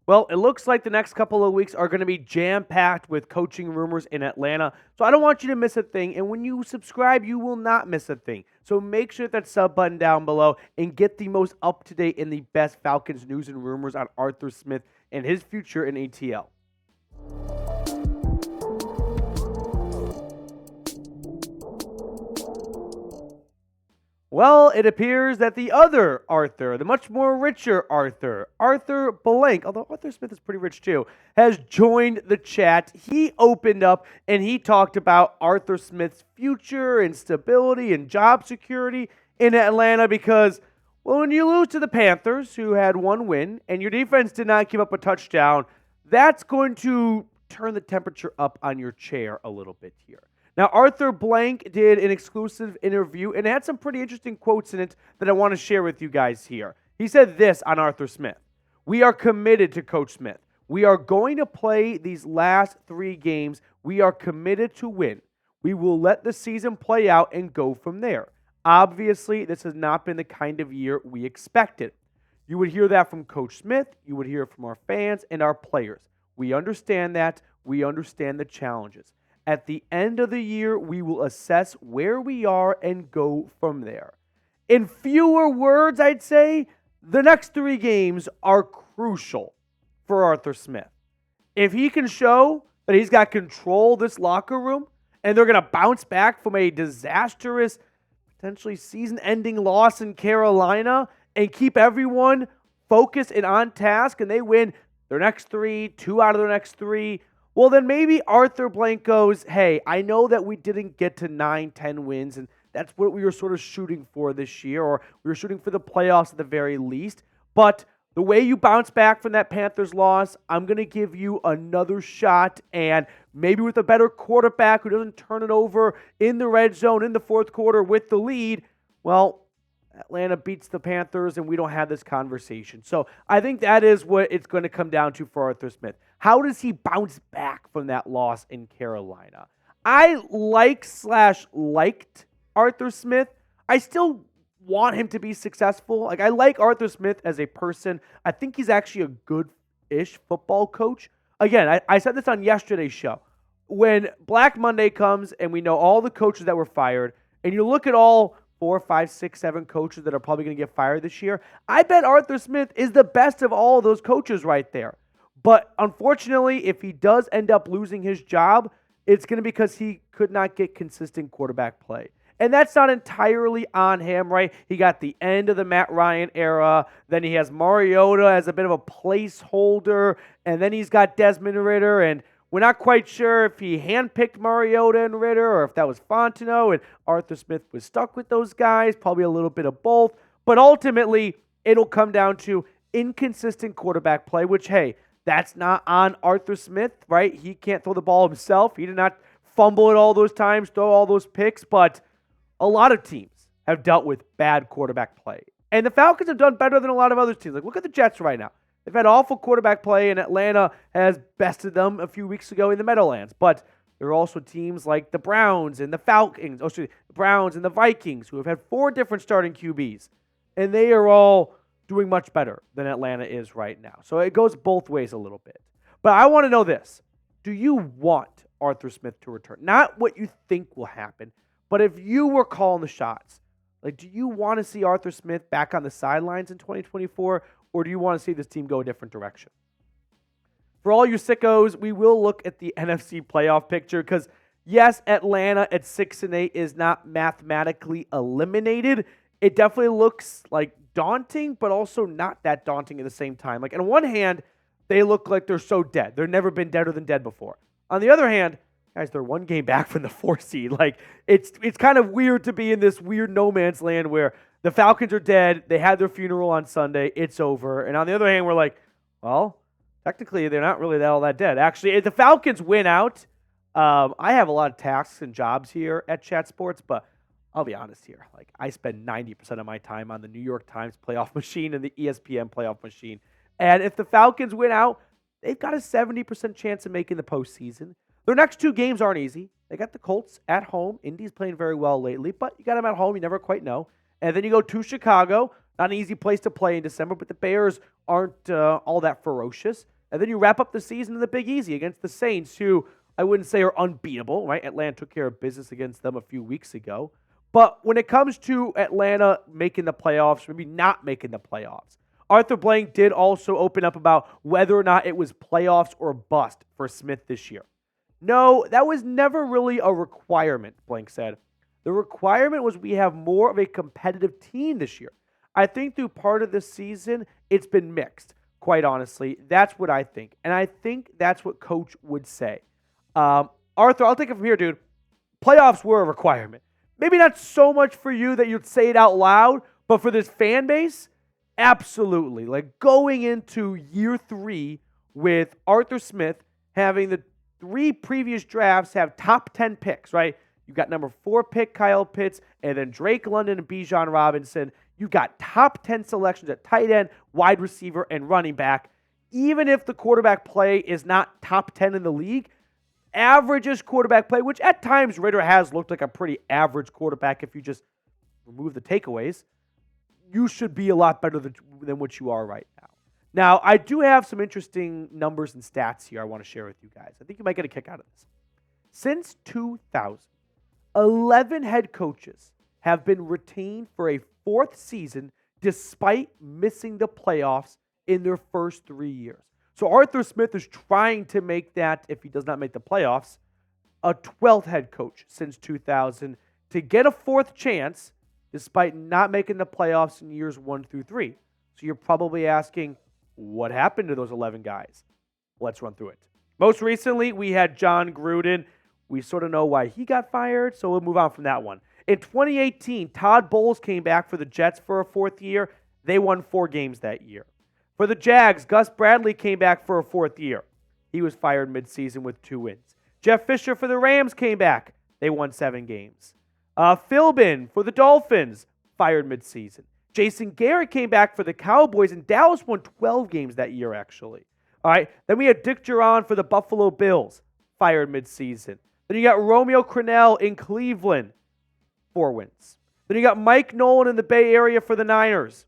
Well, it looks like the next couple of weeks are going to be jam-packed with coaching rumors in Atlanta. So I don't want you to miss a thing. And when you subscribe, you will not miss a thing. So make sure that sub button down below and get the most up-to-date and the best Falcons news and rumors on Arthur Smith and his future in ATL. Well, it appears that the other Arthur, the much more richer Arthur Blank, although Arthur Smith is pretty rich too, has joined the chat. He opened up and he talked about Arthur Smith's future and stability and job security in Atlanta because, well, when you lose to the Panthers, who had one win, and your defense did not give up a touchdown, that's going to turn the temperature up on your chair a little bit here. Now, Arthur Blank did an exclusive interview and it had some pretty interesting quotes in it that I want to share with you guys here. He said this on Arthur Smith: "We are committed to Coach Smith. We are going to play these last 3 games. We are committed to win. We will let the season play out and go from there. Obviously, this has not been the kind of year we expected." You would hear that from Coach Smith. You would hear it from our fans and our players. We understand that. We understand the challenges. At the end of the year, we will assess where we are and go from there. In fewer words, I'd say the next 3 games are crucial for Arthur Smith. If he can show that he's got control of this locker room and they're going to bounce back from a disastrous, potentially season-ending loss in Carolina and keep everyone focused and on task and they win their next 3, 2 out of their next 3, well, then maybe Arthur Blank goes, hey, I know that we didn't get to 9, 10 wins, and that's what we were sort of shooting for this year, or we were shooting for the playoffs at the very least. But the way you bounce back from that Panthers loss, I'm going to give you another shot, and maybe with a better quarterback who doesn't turn it over in the red zone in the fourth quarter with the lead, well, Atlanta beats the Panthers and we don't have this conversation. So I think that is what it's going to come down to for Arthur Smith. How does he bounce back from that loss in Carolina? I liked Arthur Smith. I still want him to be successful. Like, I like Arthur Smith as a person. I think he's actually a good-ish football coach. Again, I said this on yesterday's show. When Black Monday comes and we know all the coaches that were fired, and you look at all 4, 5, 6, 7 coaches that are probably going to get fired this year, I bet Arthur Smith is the best of all of those coaches right there. But unfortunately, if he does end up losing his job, it's going to be because he could not get consistent quarterback play. And that's not entirely on him, right? He got the end of the Matt Ryan era. Then he has Mariota as a bit of a placeholder. And then he's got Desmond Ridder. And we're not quite sure if he handpicked Mariota and Ridder or if that was Fontenot and Arthur Smith was stuck with those guys, probably a little bit of both. But ultimately, it'll come down to inconsistent quarterback play, which, hey, that's not on Arthur Smith, right? He can't throw the ball himself. He did not fumble it all those times, throw all those picks, but a lot of teams have dealt with bad quarterback play. And the Falcons have done better than a lot of other teams. Like, look at the Jets right now. They've had awful quarterback play, and Atlanta has bested them a few weeks ago in the Meadowlands. But there are also teams like the Browns and the Falcons, the Browns and the Vikings, who have had 4 different starting QBs. And they are all doing much better than Atlanta is right now. So it goes both ways a little bit. But I want to know this. Do you want Arthur Smith to return? Not what you think will happen, but if you were calling the shots, like, do you want to see Arthur Smith back on the sidelines in 2024, or do you want to see this team go a different direction? For all you sickos, we will look at the NFC playoff picture because, yes, Atlanta at 6-8 is not mathematically eliminated. It definitely looks like daunting, but also not that daunting at the same time. Like, on one hand, they look like they're so dead. They've never been deader than dead before. On the other hand, guys, they're 1 game back from the 4 seed. Like, it's kind of weird to be in this weird no man's land where the Falcons are dead. They had their funeral on Sunday. It's over. And on the other hand, we're like, well, technically, they're not really all that dead. Actually, if the Falcons win out, I have a lot of tasks and jobs here at Chat Sports, but I'll be honest here. Like, I spend 90% of my time on the New York Times playoff machine and the ESPN playoff machine. And if the Falcons win out, they've got a 70% chance of making the postseason. Their next 2 games aren't easy. They got the Colts at home. Indy's playing very well lately, but you got them at home. You never quite know. And then you go to Chicago. Not an easy place to play in December, but the Bears aren't all that ferocious. And then you wrap up the season in the Big Easy against the Saints, who I wouldn't say are unbeatable, right? Atlanta took care of business against them a few weeks ago. But when it comes to Atlanta making the playoffs, maybe not making the playoffs, Arthur Blank did also open up about whether or not it was playoffs or bust for Smith this year. No, that was never really a requirement, Blank said. The requirement was we have more of a competitive team this year. I think through part of the season, it's been mixed, quite honestly. That's what I think. And I think that's what Coach would say. Arthur, I'll take it from here, dude. Playoffs were a requirement. Maybe not so much for you that you'd say it out loud, but for this fan base, absolutely. Like going into year 3 with Arthur Smith having the 3 previous drafts have top 10 picks, right? You got number 4 pick Kyle Pitts, and then Drake London and Bijan Robinson. You got top 10 selections at tight end, wide receiver, and running back. Even if the quarterback play is not top 10 in the league, averages quarterback play, which at times Ritter has looked like a pretty average quarterback if you just remove the takeaways, you should be a lot better than what you are right now. Now, I do have some interesting numbers and stats here I want to share with you guys. I think you might get a kick out of this. Since 2000, 11 head coaches have been retained for a 4th season despite missing the playoffs in their first 3 years. So Arthur Smith is trying to make that, if he does not make the playoffs, a 12th head coach since 2000 to get a 4th chance despite not making the playoffs in years 1 through 3. So you're probably asking, what happened to those 11 guys? Let's run through it. Most recently, we had John Gruden. We sort of know why he got fired, so we'll move on from that one. In 2018, Todd Bowles came back for the Jets for a 4th year. They won 4 games that year. For the Jags, Gus Bradley came back for a 4th year. He was fired midseason with 2 wins. Jeff Fisher for the Rams came back. They won 7 games. Philbin for the Dolphins, fired midseason. Jason Garrett came back for the Cowboys, and Dallas won 12 games that year, actually. All right, then we had Dick Duran for the Buffalo Bills, fired midseason. Then you got Romeo Crennel in Cleveland, 4 wins. Then you got Mike Nolan in the Bay Area for the Niners,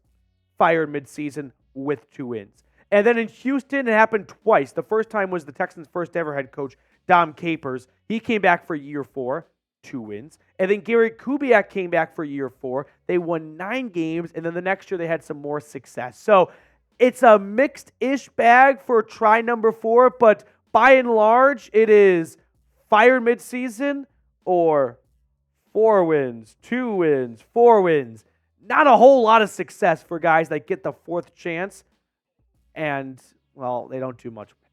fired midseason with 2 wins. And then in Houston, it happened twice. The first time was the Texans' first ever head coach, Dom Capers. He came back for year 4, 2 wins. And then Gary Kubiak came back for year 4. They won 9 games, and then the next year they had some more success. So it's a mixed-ish bag for try number 4, but by and large, it is fired midseason or 4 wins, 2 wins, 4 wins. Not a whole lot of success for guys that get the 4th chance, and, well, they don't do much with it.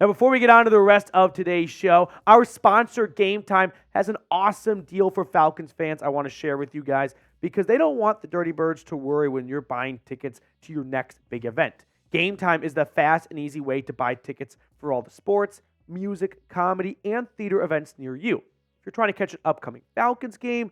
Now, before we get on to the rest of today's show, our sponsor, Game Time, has an awesome deal for Falcons fans I want to share with you guys because they don't want the Dirty Birds to worry when you're buying tickets to your next big event. Game Time is the fast and easy way to buy tickets for all the sports, music, comedy, and theater events near you. If you're trying to catch an upcoming Falcons game,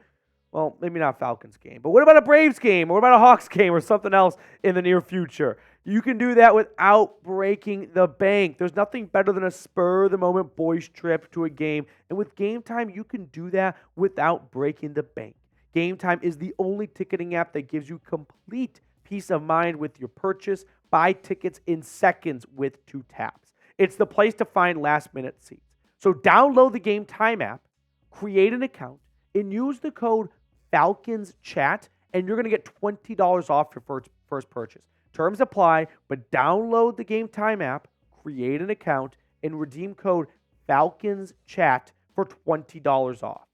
well, maybe not Falcons game, but what about a Braves game? Or what about a Hawks game or something else in the near future? You can do that without breaking the bank. There's nothing better than a spur-of-the-moment boys trip to a game. And with Game Time, you can do that without breaking the bank. Game Time is the only ticketing app that gives you complete peace of mind with your purchase. Buy tickets in seconds with 2 taps. It's the place to find last-minute seats. So download the Game Time app, create an account, and use the code Falcons Chat, and you're going to get $20 off your first purchase. Terms apply, but download the Game Time app, create an account, and redeem code Falcons Chat for $20 off.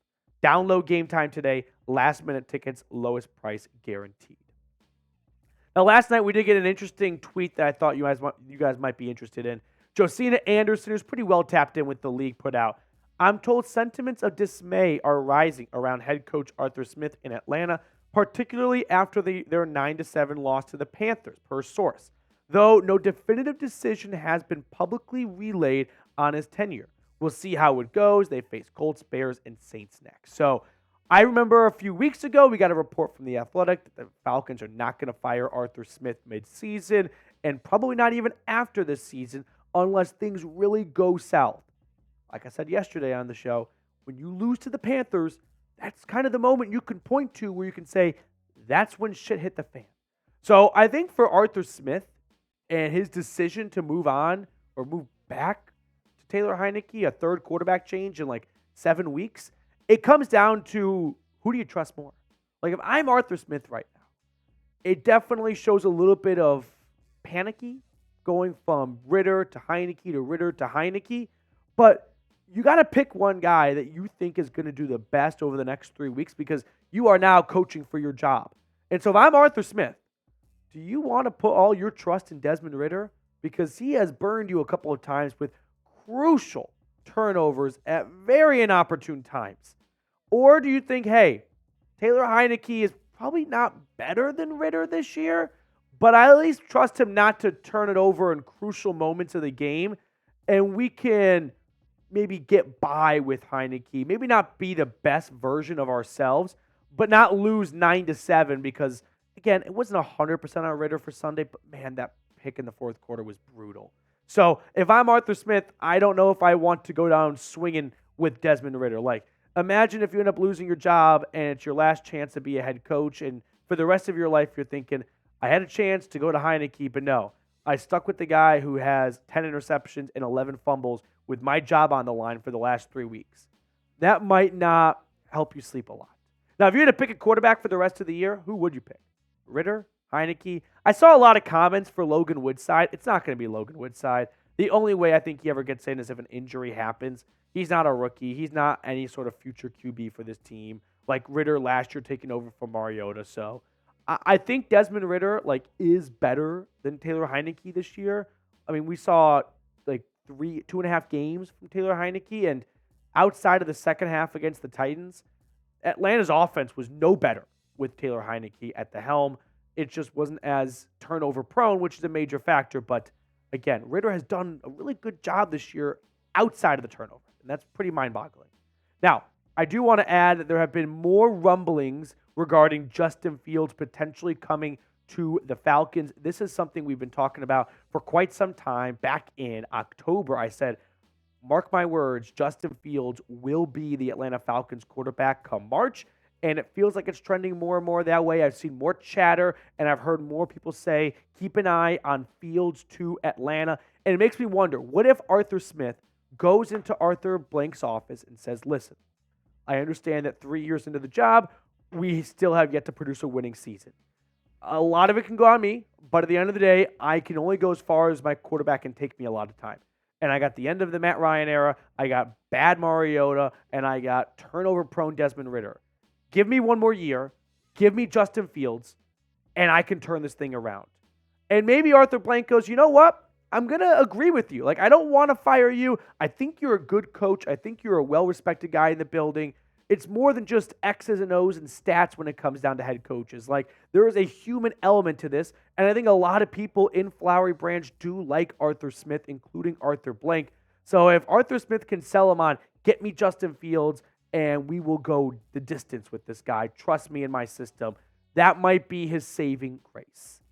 Download Game Time today. Last-minute tickets, lowest price guaranteed. Now, last night we did get an interesting tweet that I thought you guys might be interested in. Josina Anderson, who's pretty well tapped in with the league, put out, I'm told sentiments of dismay are rising around head coach Arthur Smith in Atlanta, particularly after their 9-7 loss to the Panthers, per source, though no definitive decision has been publicly relayed on his tenure. We'll see how it goes. They face Colts, Bears, and Saints next. So I remember a few weeks ago, we got a report from The Athletic that the Falcons are not going to fire Arthur Smith mid-season, and probably not even after this season, unless things really go south. Like I said yesterday on the show, when you lose to the Panthers, that's kind of the moment you can point to where you can say, that's when shit hit the fan. So I think for Arthur Smith and his decision to move on or move back to Taylor Heineke, a third quarterback change in like 7 weeks. It comes down to who do you trust more? Like if I'm Arthur Smith right now, it definitely shows a little bit of panicky going from Ritter to Heineke to Ritter to Heineke. But you got to pick one guy that you think is going to do the best over the next 3 weeks because you are now coaching for your job. And so if I'm Arthur Smith, do you want to put all your trust in Desmond Ritter? Because he has burned you a couple of times with crucial turnovers at very inopportune times. Or do you think, hey, Taylor Heineke is probably not better than Ritter this year, but I at least trust him not to turn it over in crucial moments of the game, and we can maybe get by with Heineke, maybe not be the best version of ourselves, but not lose 9-7 because, again, it wasn't 100% on Ritter for Sunday, but man, that pick in the fourth quarter was brutal. So if I'm Arthur Smith, I don't know if I want to go down swinging with Desmond Ritter. Like, imagine if you end up losing your job and it's your last chance to be a head coach, and for the rest of your life you're thinking, I had a chance to go to Heineke, but no. I stuck with the guy who has 10 interceptions and 11 fumbles with my job on the line for the last 3 weeks. That might not help you sleep a lot. Now, if you had to pick a quarterback for the rest of the year, who would you pick? Ritter? Heineke? I saw a lot of comments for Logan Woodside. It's not going to be Logan Woodside. The only way I think he ever gets in is if an injury happens. He's not a rookie. He's not any sort of future QB for this team. Like Ritter last year taking over for Mariota. So I think Desmond Ritter is better than Taylor Heineke this year. I mean, we saw 2.5 games from Taylor Heineke, and outside of the second half against the Titans, Atlanta's offense was no better with Taylor Heineke at the helm. It just wasn't as turnover prone, which is a major factor. But again, Ritter has done a really good job this year outside of the turnover, and that's pretty mind-boggling. Now, I do want to add that there have been more rumblings regarding Justin Fields potentially coming to the Falcons. This is something we've been talking about for quite some time. Back in October, I said, mark my words, Justin Fields will be the Atlanta Falcons quarterback come March, and it feels like it's trending more and more that way. I've seen more chatter, and I've heard more people say, keep an eye on Fields to Atlanta. And it makes me wonder, what if Arthur Smith goes into Arthur Blank's office and says, listen, I understand that 3 years into the job, we still have yet to produce a winning season. A lot of it can go on me, but at the end of the day, I can only go as far as my quarterback can take me a lot of time. And I got the end of the Matt Ryan era, I got bad Mariota, and I got turnover-prone Desmond Ritter. Give me one more year, give me Justin Fields, and I can turn this thing around. And maybe Arthur Blank goes, you know what? I'm going to agree with you. I don't want to fire you. I think you're a good coach. I think you're a well-respected guy in the building. It's more than just X's and O's and stats when it comes down to head coaches. There is a human element to this, and I think a lot of people in Flowery Branch do like Arthur Smith, including Arthur Blank. So if Arthur Smith can sell him on, get me Justin Fields, and we will go the distance with this guy. Trust me in my system. That might be his saving grace.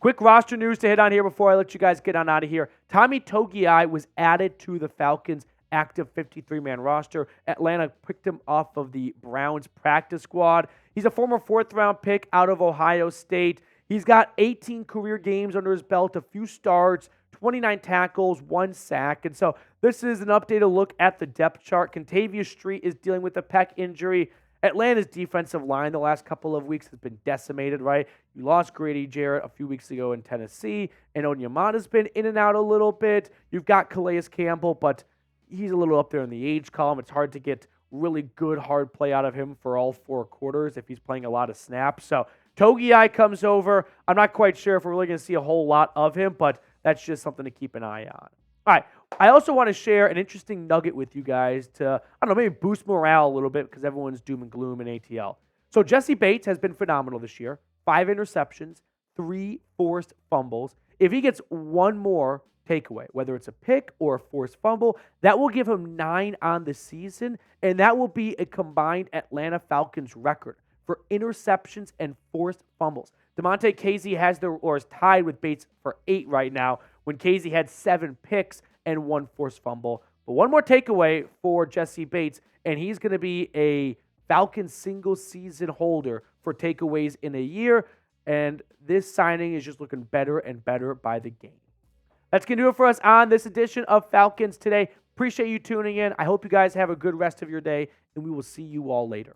Quick roster news to hit on here before I let you guys get on out of here. Tommy Togiai was added to the Falcons' active 53-man roster. Atlanta picked him off of the Browns practice squad. He's a former fourth-round pick out of Ohio State. He's got 18 career games under his belt, a few starts, 29 tackles, 1 sack. And so this is an updated look at the depth chart. Contavious Street is dealing with a pec injury. Atlanta's defensive line the last couple of weeks has been decimated, right? You lost Grady Jarrett a few weeks ago in Tennessee, and Onyemata's been in and out a little bit. You've got Calais Campbell, but he's a little up there in the age column. It's hard to get really good hard play out of him for all 4 quarters if he's playing a lot of snaps. So Togiai comes over. I'm not quite sure if we're really going to see a whole lot of him, but that's just something to keep an eye on. All right. I also want to share an interesting nugget with you guys to, maybe boost morale a little bit because everyone's doom and gloom in ATL. So Jesse Bates has been phenomenal this year. 5 interceptions, 3 forced fumbles. If he gets one more takeaway, whether it's a pick or a forced fumble, that will give him 9 on the season, and that will be a combined Atlanta Falcons record for interceptions and forced fumbles. DeMonte Casey is tied with Bates for 8 right now, when Casey had 7 picks and 1 forced fumble. But one more takeaway for Jesse Bates, and he's going to be a Falcons single-season holder for takeaways in a year, and this signing is just looking better and better by the game. That's going to do it for us on this edition of Falcons Today. Appreciate you tuning in. I hope you guys have a good rest of your day, and we will see you all later.